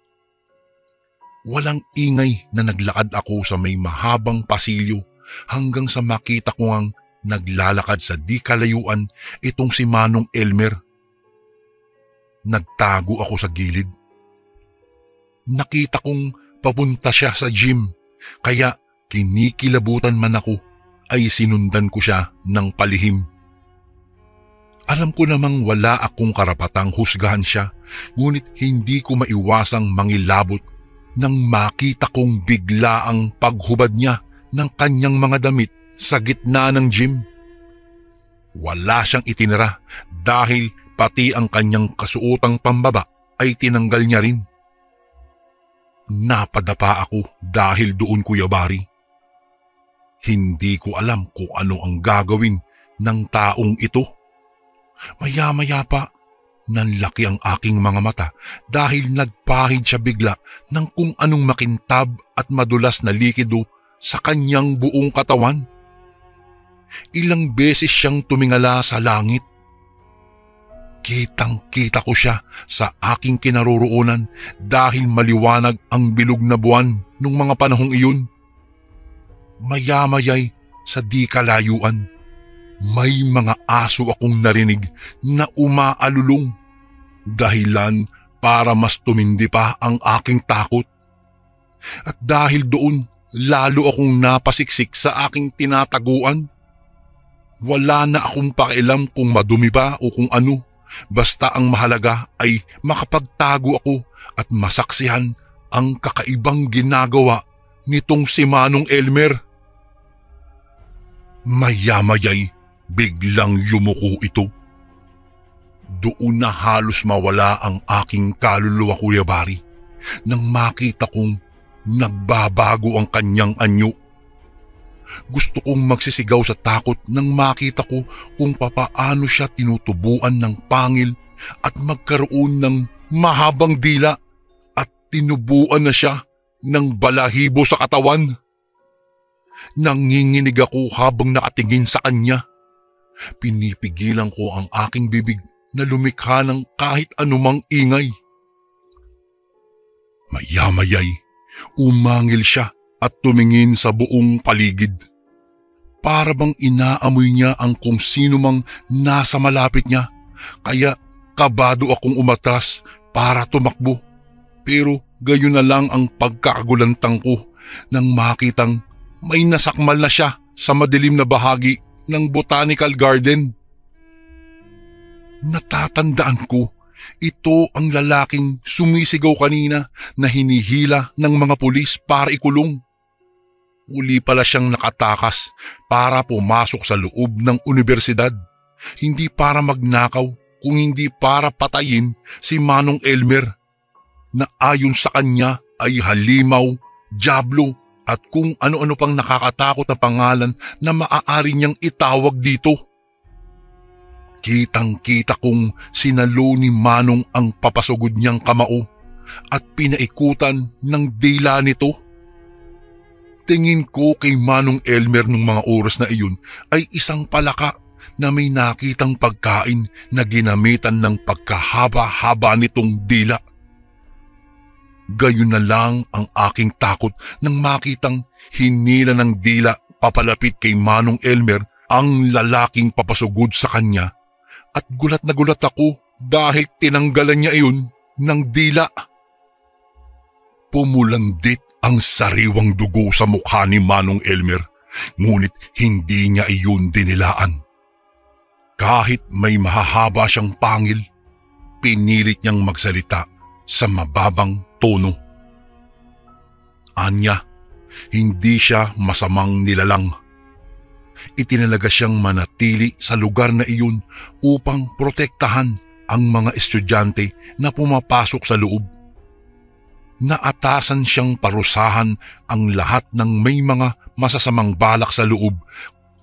Walang ingay na naglakad ako sa may mahabang pasilyo hanggang sa makita ko ngang naglalakad sa di kalayuan itong si Manong Elmer. Nagtago ako sa gilid. Nakita kong papunta siya sa gym, kaya kinikilabutan man ako ay sinundan ko siya ng palihim. Alam ko namang wala akong karapatang husgahan siya, ngunit hindi ko maiwasang mangilabot nang makita kong bigla ang paghubad niya ng kanyang mga damit sa gitna ng gym. Wala siyang itinira dahil pati ang kanyang kasuotang pambaba ay tinanggal niya rin. Napadapa ako dahil doon, Kuya Bari. Hindi ko alam kung ano ang gagawin ng taong ito. Maya-maya pa, nanlaki ang aking mga mata dahil nagpahid siya bigla ng kung anong makintab at madulas na likido sa kanyang buong katawan. Ilang beses siyang tumingala sa langit. Kitang-kita ko siya sa aking kinaroroonan dahil maliwanag ang bilog na buwan nung mga panahong iyon. Maya-maya'y sa di kalayuan, may mga aso akong narinig na umaalulong, dahilan para mas tumindi pa ang aking takot. At dahil doon, lalo akong napasiksik sa aking tinataguan. Wala na akong pakialam kung madumi ba o kung ano, basta ang mahalaga ay makapagtago ako at masaksihan ang kakaibang ginagawa nitong si Manong Elmer. Maya-maya'y biglang yumuko ito. Doon na halos mawala ang aking kaluluwa, Kuya Bari, nang makita kong nagbabago ang kanyang anyo. Gusto kong magsisigaw sa takot nang makita ko kung papaano siya tinutubuan ng pangil at magkaroon ng mahabang dila at tinubuan na siya ng balahibo sa katawan. Nanginginig ako habang nakatingin sa kanya. Pinipigilan ko ang aking bibig na lumikha ng kahit anumang ingay. Maya-maya'y umangil siya at tumingin sa buong paligid. Para bang inaamoy niya ang kung sino mang nasa malapit niya, kaya kabado akong umatras para tumakbo. Pero gayon na lang ang pagkakagulantang ko nang makitang may nasakmal na siya sa madilim na bahagi ng botanical garden. Natatandaan ko, ito ang lalaking sumisigaw kanina na hinihila ng mga pulis para ikulong. Uli pala siyang nakatakas para pumasok sa loob ng universidad. Hindi para magnakaw, kung hindi para patayin si Manong Elmer na ayon sa kanya ay halimaw, diablo at kung ano-ano pang nakakatakot na pangalan na maaari niyang itawag dito. Kitang-kita kong sinalo ni Manong ang papasugod niyang kamao at pinaikutan ng dila nito. Tingin ko kay Manong Elmer nung mga oras na iyon ay isang palaka na may nakitang pagkain na ginamitan ng pagkahaba-haba nitong dila. Gayon na lang ang aking takot nang makitang hinila ng dila papalapit kay Manong Elmer ang lalaking papasugod sa kanya. At gulat na gulat ako dahil tinanggalan niya iyon ng dila. Pumulandit ang sariwang dugo sa mukha ni Manong Elmer, ngunit hindi niya iyon dinilaan. Kahit may mahahaba siyang pangil, pinilit niyang magsalita sa mababang tono. Anya, hindi siya masamang nilalang. Itinalaga siyang manatili sa lugar na iyon upang protektahan ang mga estudyante na pumapasok sa loob. Naatasan siyang parusahan ang lahat ng may mga masasamang balak sa loob,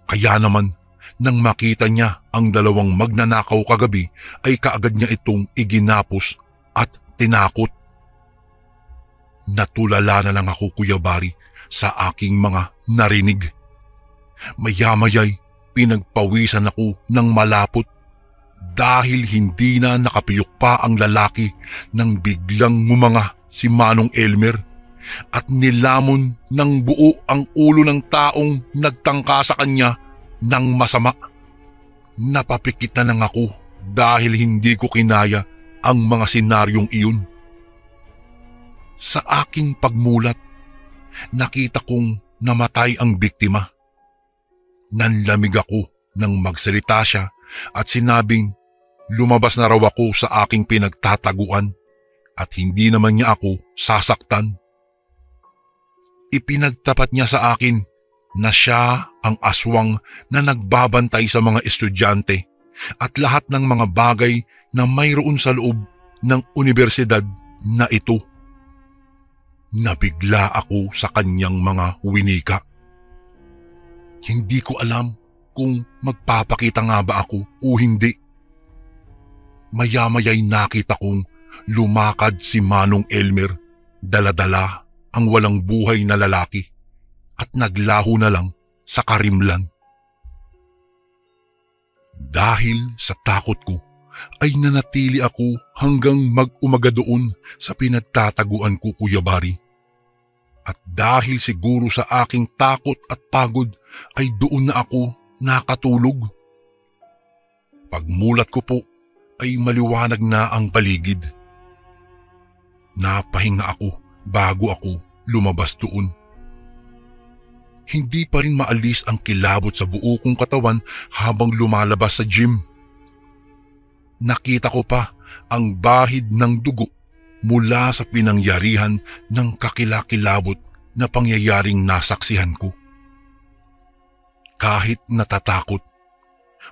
kaya naman nang makita niya ang dalawang magnanakaw kagabi ay kaagad niya itong iginapos at tinakot. Natulala na lang ako, Kuya Bari, sa aking mga narinig. Maya-maya'y pinagpawisan ako ng malapot dahil hindi na nakapiyok pa ang lalaki nang biglang ngumanga si Manong Elmer at nilamon ng buo ang ulo ng taong nagtangka sa kanya ng masama. Napapikit na lang ako dahil hindi ko kinaya ang mga senaryong iyon. Sa aking pagmulat, nakita kong namatay ang biktima. Nanlamig ako nang magsalita siya at sinabing lumabas na raw ako sa aking pinagtataguan at hindi naman niya ako sasaktan. Ipinagtapat niya sa akin na siya ang aswang na nagbabantay sa mga estudyante at lahat ng mga bagay na mayroon sa loob ng universidad na ito. Nabigla ako sa kanyang mga winika. Hindi ko alam kung magpapakita nga ba ako o hindi. Maya-maya'y nakita kong lumakad si Manong Elmer, dala-dala ang walang buhay na lalaki at naglaho na lang sa karimlan. Dahil sa takot ko ay nanatili ako hanggang mag-umaga doon sa pinagtataguan ko, Kuya Bari. At dahil siguro sa aking takot at pagod ay doon na ako nakatulog. Pagmulat ko po ay maliwanag na ang paligid. Napahinga ako bago ako lumabas doon. Hindi pa rin maalis ang kilabot sa buo kong katawan habang lumalabas sa gym. Nakita ko pa ang bahid ng dugo mula sa pinangyarihan ng kakilakilabot na pangyayaring nasaksihan ko. Kahit natatakot,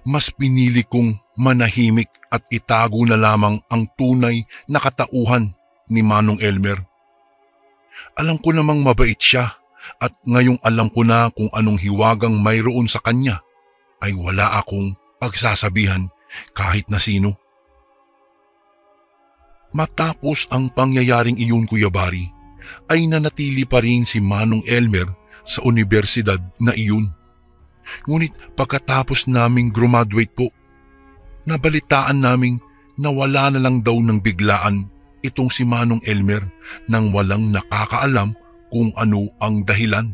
mas pinili kong manahimik at itago na lamang ang tunay na katauhan ni Manong Elmer. Alam ko namang mabait siya at ngayong alam ko na kung anong hiwagang mayroon sa kanya ay wala akong pagsasabihan kahit na sino. Matapos ang pangyayaring iyon, Kuya Bari, ay nanatili pa rin si Manong Elmer sa universidad na iyon. Ngunit pagkatapos naming graduate po, nabalitaan naming nawala na lang daw ng biglaan itong si Manong Elmer nang walang nakakaalam kung ano ang dahilan.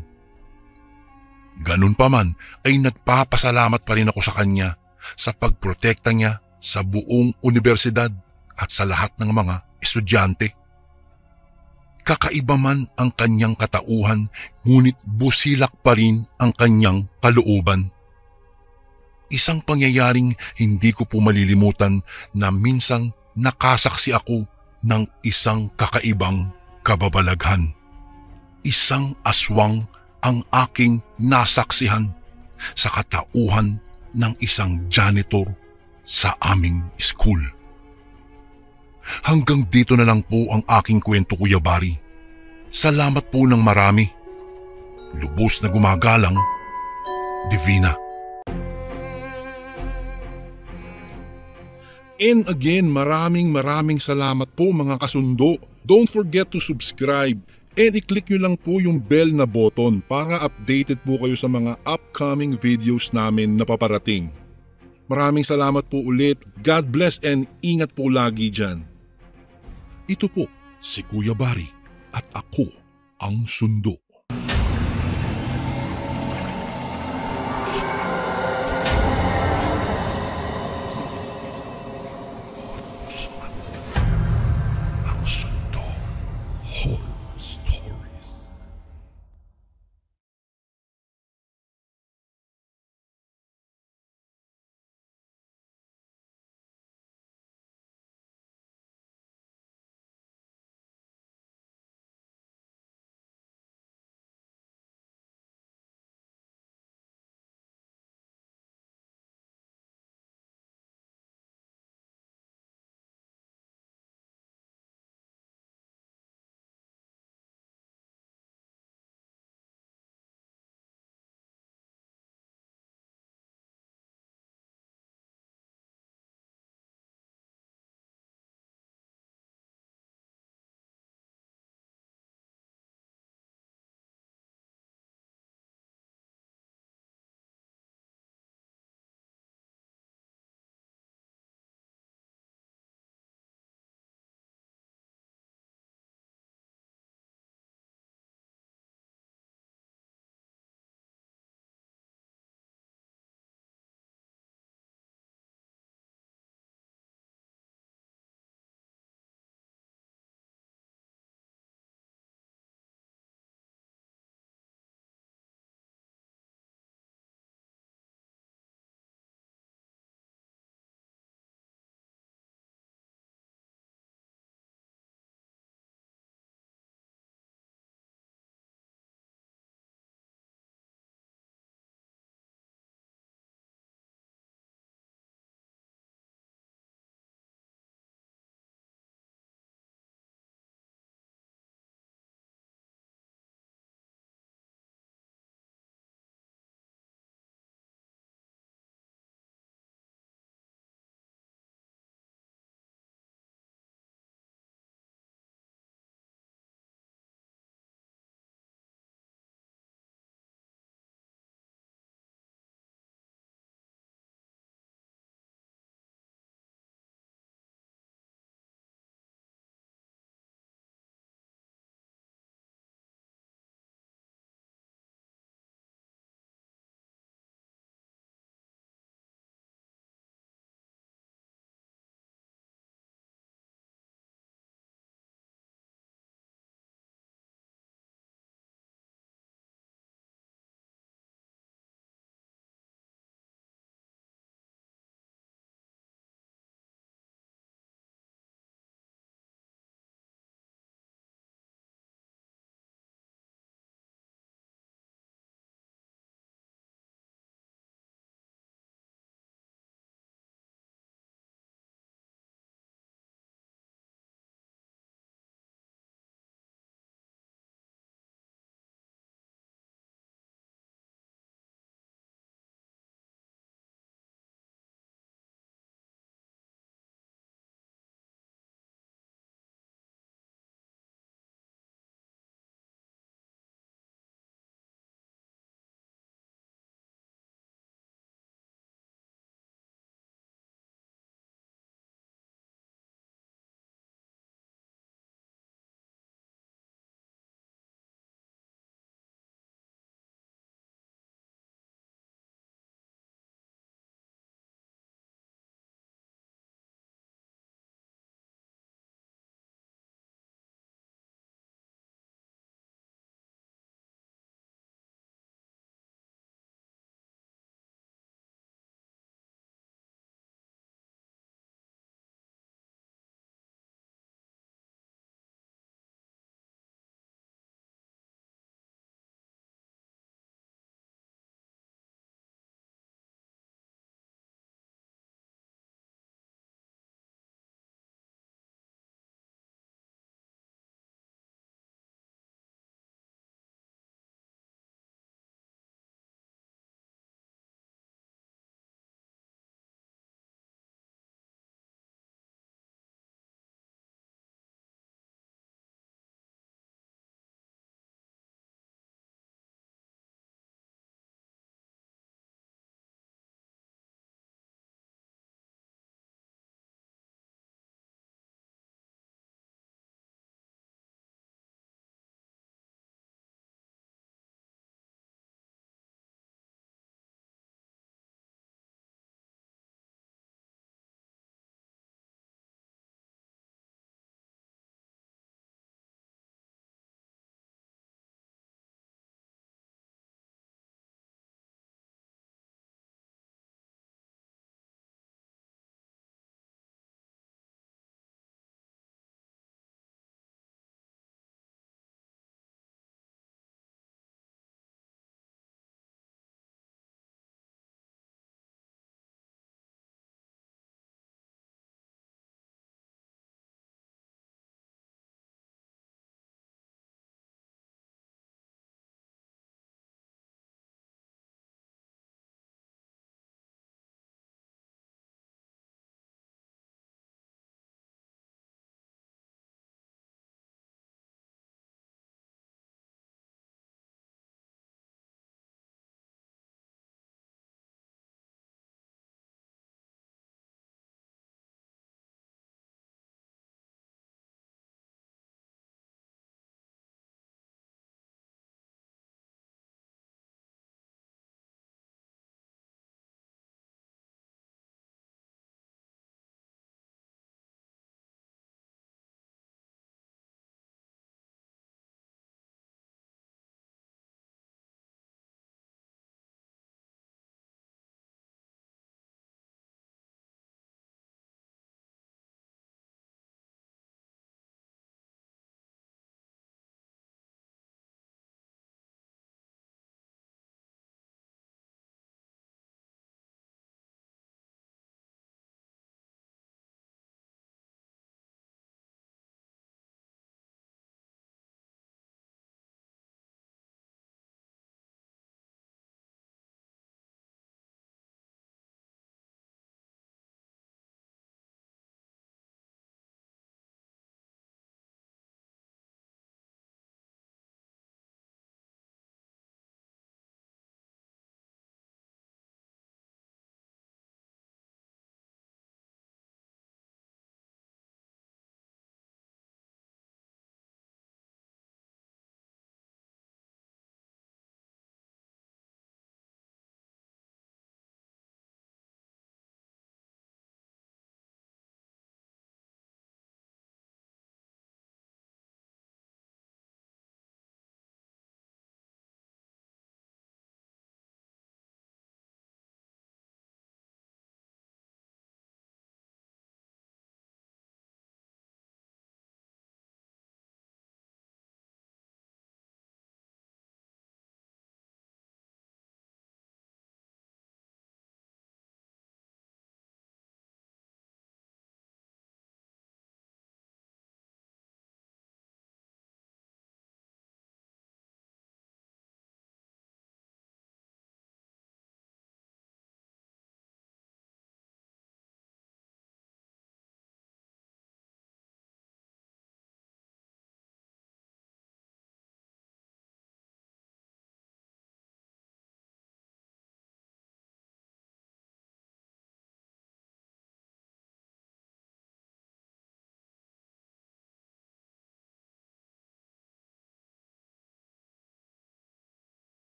Ganun pa man ay nagpapasalamat pa rin ako sa kanya sa pagprotekta niya sa buong universidad at sa lahat ng mga estudyante. Kakaiba man ang kanyang katauhan, ngunit busilak pa rin ang kanyang kalooban. Isang pangyayaring hindi ko po malilimutan na minsang nakasaksi ako ng isang kakaibang kababalaghan. Isang aswang ang aking nasaksihan sa katauhan ng isang janitor sa aming school. Hanggang dito na lang po ang aking kwento, Kuya Bari. Salamat po ng marami. Lubos na gumagalang, Divina. And again, maraming salamat po mga kasundo. Don't forget to subscribe and i-click nyo lang po yung bell na button para updated po kayo sa mga upcoming videos namin na paparating. Maraming salamat po ulit. God bless and ingat po lagi dyan. Ito po si Kuya Bari at ako ang Sundo.